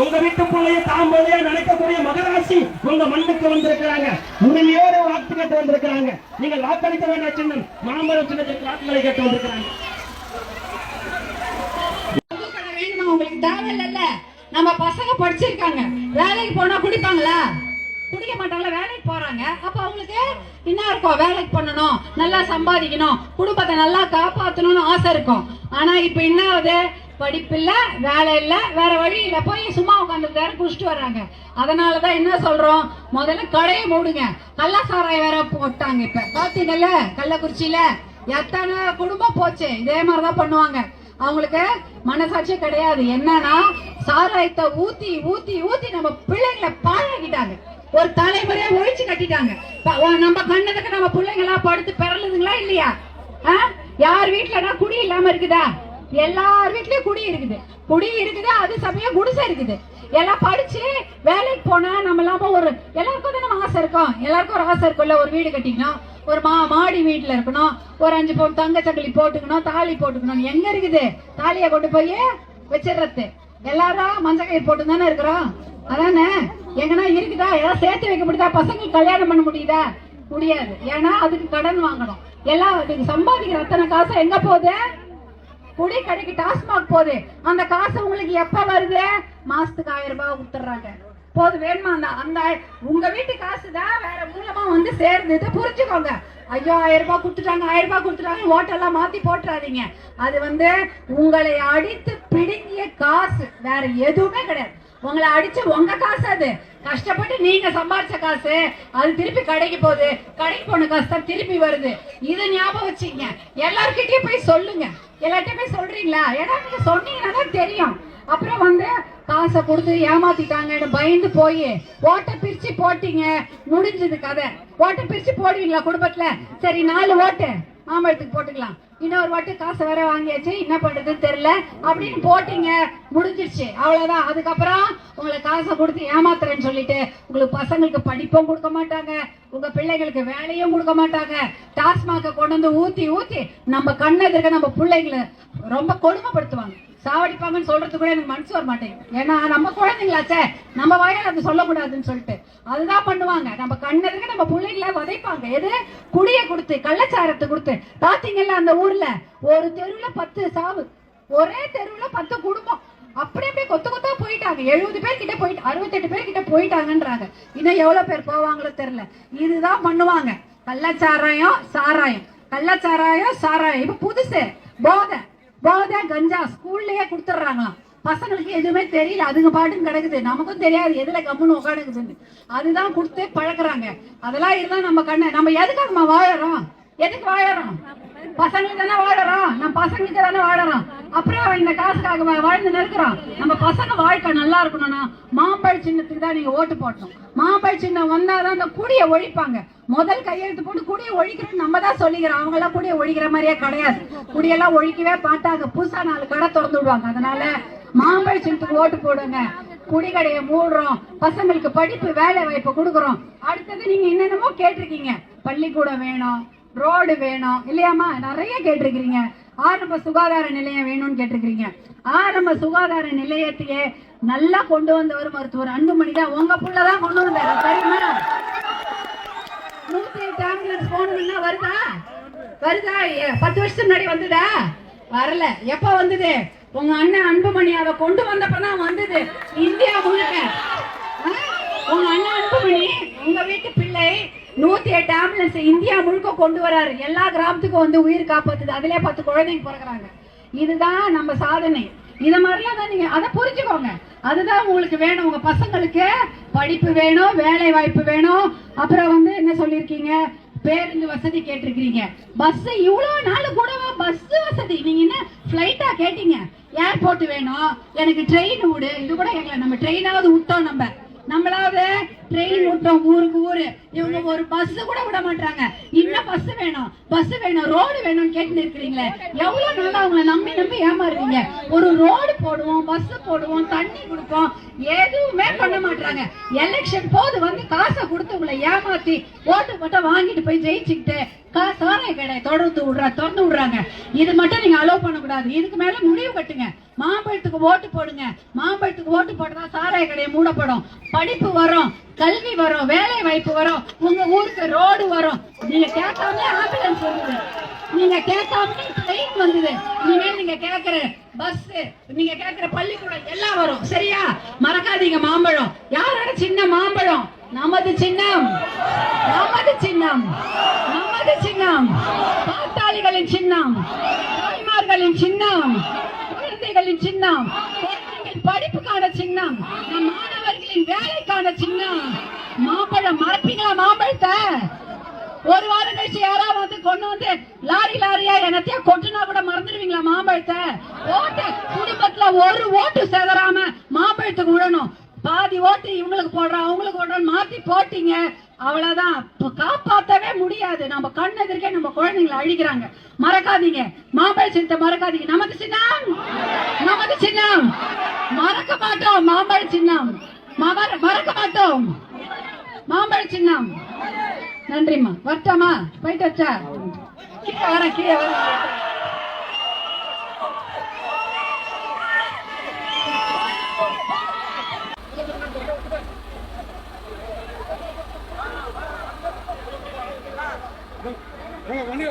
உங்க வீட்டுக்குள்ளேயே தாம்பளையா நினைக்கக்கூடிய மகராசி உங்க மண்ணுக்கு வந்திருக்கிறாங்க. உரிமையோடு வாக்கு கேட்டு வந்திருக்கிறாங்க. நீங்கள் வாக்களிக்க வேண்டிய சின்னம் மாம்பழம் சின்னத்துக்கு வாக்குகளை கேட்டு வந்திருக்கிறாங்க. உங்களுக்கு தேவையில்ல. நம்ம பசங்க படிச்சிருக்காங்க, வேலைக்கு போனா குடிப்பாங்களா? குடிக்க மாட்டாங்களா? வேலைக்கு போறாங்க. அப்ப அவங்களுக்கு என்ன இருக்கும்? வேலைக்கு பண்ணணும், நல்லா சம்பாதிக்கணும், குடும்பத்தை நல்லா காப்பாற்றணும்னு ஆசை இருக்கும். ஆனா இப்ப என்ன ஆகுது? படிப்பு இல்ல, வேலை இல்ல, வேற வழி இல்ல, போய் சும்மா உட்காந்து குடிச்சிட்டு வர்றாங்க. அதனாலதான் என்ன சொல்றோம், முதல்ல கடையை மூடுங்க. கள்ளசாராயம் வேற போட்டாங்க. இப்ப பாத்தீங்கல்ல கள்ளக்குறிச்சியில எத்தனை குடும்பம் போச்சு. இதே மாதிரிதான் பண்ணுவாங்க. அவங்களுக்கு மனசாட்சியே கிடையாது. என்னன்னா சாராயத்தை ஊத்தி ஊத்தி ஊத்தி நம்ம பிள்ளைங்களை பாழாக்கிட்டாங்க. ஒரு தலைமுறையா ஒழிச்சு கட்டிட்டாங்க. நம்ம கண்ணதுக்கு நம்ம பிள்ளைங்க எல்லாம் படுத்து பிறலுதுங்களா இல்லையா? யார் வீட்டுலனா குடி இல்லாம இருக்குதா? எல்லார் வீட்லயும் குடி இருக்குது. குடி இருக்குது, அது சமயம் குடிசை இருக்குது. எல்லாம் படிச்சு வேலைக்கு போனா நம்ம இல்லாம ஒரு எல்லாருக்கும் தான் நம்ம ஆசை இருக்கும். எல்லாருக்கும் ஒரு ஆசை இருக்கும்ல, ஒரு வீடு கட்டிக்கணும், ஒரு மாடி வீட்டுல இருக்கணும், ஒரு 5 பவுன் தங்க சங்கிலி போட்டுக்கணும், தாலி போட்டுக்கணும். எங்க இருக்குது? தாலியை கொண்டு போய் வச்சிடறது. எல்லாரும் மஞ்சள் கயிறு போட்டு தானே இருக்கிறோம். அதானே? எங்கன்னா இருக்குதா? ஏதாவது சேர்த்து வைக்க முடியுதா? பசங்களுக்கு கல்யாணம் பண்ண முடியுதா? முடியாது. ஏன்னா அதுக்கு கடன் வாங்கணும். எல்லாம் சம்பாதிக்கிற அத்தனை காசு எங்க போகுது? குடி கடைக்கு, டாஸ்மாக் போகுது. அந்த காசு உங்களுக்கு எப்ப வருது? மாசத்துக்கு 1000 ரூபாய் கொடுத்துறாங்க. போது வேணுமா? அந்த உங்க வீட்டு காசு தான் வேற மூலமா வந்து சேர்ந்து புரிஞ்சுக்கோங்க. ஐயோ 1000 ரூபாய் கொடுத்துட்டாங்க, 1000 ரூபாய் கொடுத்துட்டாங்க, ஓட்டெல்லாம் மாத்தி போட்டுறாதீங்க. அது வந்து உங்களை அடித்து பிடுங்கிய காசு, வேற எதுவுமே கிடையாது. உங்களை அடிச்சு உங்க காசு, அது கஷ்டப்பட்டு நீங்க சம்பாதிச்ச காசு, அது திருப்பி கடைக்கு போகுது. கடைக்கு போன காசு தான் திருப்பி வருது. இது ஞாபகம் வச்சுங்க. எல்லார்கிட்டயும் போய் சொல்லுங்க. எல்லார்கிட்டயும் போய் சொல்றீங்களா? ஏன்னா நீங்க சொன்னீங்கன்னா தான் தெரியும். அப்புறம் வந்து காசை கொடுத்து ஏமாத்திட்டாங்கன்னு பயந்து போய் ஓட்டை பிரிச்சு போட்டீங்க, முடிஞ்சது கதை. ஓட்டை பிரிச்சு போடுவீங்களா குடும்பத்துல? சரி 4 ஓட்டு மாம்பழத்துக்கு போட்டுக்கலாம், இன்னொரு வாட்டி காசை வேற வாங்கியாச்சு, என்ன பண்றதுன்னு தெரியல அப்படின்னு போட்டீங்க, முடிஞ்சிருச்சு, அவ்வளவுதான். அதுக்கப்புறம் உங்களை காசை கொடுத்து ஏமாத்துறேன்னு சொல்லிட்டு உங்களுக்கு பசங்களுக்கு படிப்பும் கொடுக்க மாட்டாங்க, உங்க பிள்ளைகளுக்கு வேலையும் கொடுக்க மாட்டாங்க. டாஸ்மாக கொண்டு வந்து ஊத்தி ஊத்தி நம்ம கண்ணெதிர்க்க நம்ம பிள்ளைங்களை ரொம்ப கொடுமைப்படுத்துவாங்க, சாவடிப்பாங்கன்னு சொல்றது கூட எனக்கு மனசு வர மாட்டேங்குது. ஏன்னா நம்ம குழந்தைங்களாச்சே, நம்ம வாயால் அது சொல்லக்கூடாதுன்னு சொல்லிட்டு அதுதான் பண்ணுவாங்க. நம்ம கண்ணதுக்கு நம்ம பிள்ளைங்களை வதைப்பாங்க. எது? குடிய கொடுத்து, கள்ளச்சாரத்தை கொடுத்து. பாத்தீங்கல்ல அந்த ஊர்ல ஒரு தெருவுல 10 சாவு, ஒரே தெருவுல 10 குடும்பம் அப்படியே கொத்து கொத்தா போயிட்டாங்க. 70 பேர் கிட்ட போயிட்டு 68 பேர் கிட்ட போயிட்டாங்கன்றாங்க. இன்னும் எவ்வளவு பேர் போவாங்களோ தெரியல. இதுதான் பண்ணுவாங்க. கள்ளச்சாராயம், சாராயம், கள்ளச்சாராயம், சாராயம். இப்ப புதுசு போதை, கஞ்சா ஸ்கூல்லயே கொடுத்துட்றாங்களாம். பசங்களுக்கு எதுவுமே தெரியல, அதுங்க பாட்டுன்னு கிடக்குது. நமக்கும் தெரியாது எதுல கம்முன்னு உட்காந்துக்குதுன்னு. அதுதான் கொடுத்து பழக்கிறாங்க. அதெல்லாம் இருந்தா நம்ம நம்ம எதுக்காகமா வாழறோம்? எதுக்கு வாழறோம்? பசங்களுக்கு தானே வாழறோம், நம்ம பசங்களுக்கு தானே வாழறோம். அப்புறம் இந்த காசுக்காக வாழ்ந்து நிற்கிறோம். நம்ம பசங்க வாழ்க்கை நல்லா இருக்கணும்னா மாம்பழ சின்னத்துக்கு தான் நீங்க ஓட்டு போடணும். மாம்பழ சின்னம் வந்தாதான் அந்த குடியை ஒழிப்பாங்க. முதல் கையெழுத்து போட்டு குடியை ஒழிக்கிறோம் நம்ம தான் சொல்லிக்கிறோம். அவங்க எல்லாம் குடியை ஒழிக்கிற மாதிரியே கிடையாது. குடியெல்லாம் ஒழிக்கவே பார்த்தாங்க. புதுசா 4 கடை திறந்து விடுவாங்க. அதனால மாம்பழ சின்னத்துக்கு ஓட்டு போடுங்க. குடிக்கடையை மூடுறோம், பசங்களுக்கு படிப்பு வேலை வாய்ப்பு கொடுக்குறோம். அடுத்தது நீங்க என்னென்னமோ கேட்டிருக்கீங்க. பள்ளிக்கூடம் வேணும், ரோடு வேணும் இல்லையாமா, நிறைய கேட்டிருக்கிறீங்க. ஆரம்ப சுகாதார நிலையம் வேணும்னு கேட்டிருக்கிறீங்க. ஆரம்ப சுகாதார நிலையத்தையே நல்லா கொண்டு வந்தவர் மருத்துவர் அன்புமணி தான். உங்க புள்ளதான் கொண்டு வந்தாரு, சரிமா? 108 ஆம்புலன்ஸ் போகணும்னா வருதா? 10 வருஷத்துக்கு முன்னாடி வந்ததா? வரல. எப்ப வந்தது? உங்க அண்ணன் அன்புமணி அதை கொண்டு வந்தப்பதான் வந்தது. இந்தியா முழுக்க உங்க அண்ணன் அன்புமணி, உங்க வீட்டு பிள்ளை 108 ஆம்புலன்ஸ் இந்தியா முழுக்க கொண்டு வராரு. எல்லா கிராமத்துக்கும் வந்து உயிர் காப்பாத்துது. அதுலயே 10 குழந்தைங்க பிறகுறாங்க. இதுதான் நம்ம சாதனை. இத மாதிரிலாம் தான் நீங்க அதை புரிஞ்சுக்கோங்க. அதுதான் உங்களுக்கு வேணும். உங்க பசங்களுக்கு படிப்பு வேணும், வேலை வாய்ப்பு வேணும். அப்புறம் வந்து என்ன சொல்லிருக்கீங்க? பேருந்து வசதி கேட்டிருக்கீங்க. பஸ் இவ்வளவு நாள் கூடவா பஸ் வசதி? நீங்க என்ன பிளைட்டா கேட்டீங்க? ஏர்போர்ட் வேணும், எனக்கு ட்ரெயின் விடு. இது கூட கேட்கல. நம்ம ட்ரெயினாவது விட்டோம், நம்மளாவது ட்ரெயின் விட்டோம் ஊருக்கு ஊரு. இவங்க ஒரு பஸ் கூட விட மாட்டாங்க. இன்னும் பஸ் வேணும், ரோடு வேணும்னு கேட்டு இருக்கிறீங்களே. எவ்வளவு நாளா அவங்களை நம்பி ஏமாறுவீங்க? ஒரு ரோடு போடுவோம், பஸ் போடுவோம், தண்ணி கொடுப்போம், எதுவுமே பண்ண மாட்டாங்க. எலெக்ஷன் போது வந்து காசை கொடுத்து உங்களை ஏமாத்தி ஓட்டு மட்டும் வாங்கிட்டு போய் ஜெயிச்சுக்கிட்டு சாராய கடை திறந்து விடுறாங்க. இது மட்டும் நீங்க அலோவ் பண்ணக்கூடாது. இதுக்கு மேல முடிவு கட்டுங்க. மாம்பழத்துக்கு ஓட்டு போடுங்க. மாம்பழத்துக்கு ஓட்டு போட்டா சாராய கடையை மூடப்படும், படிப்பு வரும், கல்வி வரும், வேலை வாய்ப்பு வரும், உங்க ஊருக்கு ரோடு வரும். நீங்க கேட்காமலே ஆம்புலன்ஸ் வந்தது, நீங்க கேட்காமலே ட்ரெயின் வந்தது, இனிமேல் நீங்க கேட்கிற பஸ், நீங்க கேட்கிற பள்ளிக்கூடம் எல்லாம் வரும். சரியா? மறக்காதீங்க. மாம்பழம் யாரோட சின்ன? மாம்பழம் நமது சின்னம், நமது சின்னம், நமது சின்னம், பாட்டாளிகளின் சின்னம், தாய்மார்களின் சின்னம், குழந்தைகளின் சின்னம், குழந்தைகளின் படிப்புக்கான சின்னம், நம் மாணவர்களின் வேலைக்கான சின்னம். மாம்பழம் மறப்பீங்களா? மாம்பழத்தை ஒரு வாரம் கழிச்சு யாராவது வந்து கொண்டு வந்து லாரி லாரியா என்னத்தையா கொட்டுனா கூட மறந்துடுவீங்களா மாம்பழத்தை? ஓட்டு குடும்பத்துல ஒரு ஓட்டு சேதராம மாம்பழத்துக்கு விடணும். பாதி ஓட்டு இவங்களுக்கு போடுறோம், அவங்களுக்கு போடுறோம், மாத்தி போட்டீங்க, அவ்வளவுதான். காப்பாற்றவே முடியாது. நம்ம கண் எதிர்க்கே நம்ம குழந்தைங்களை அழிக்கிறாங்க. மறக்காதீங்க, மாம்பழ சின்னத்தை மறக்காதீங்க. நமக்கு சின்னம், நமக்கு சின்னம், மறக்க மாட்டோம். மாம்பழ சின்னம் மறக்க மாட்டோம். மாம்பழ சின்னம். நன்றிம்மா. வரட்டாமா? போயிட்டு வச்சா கீழே வரேன், கீழே வரேன். வண்டி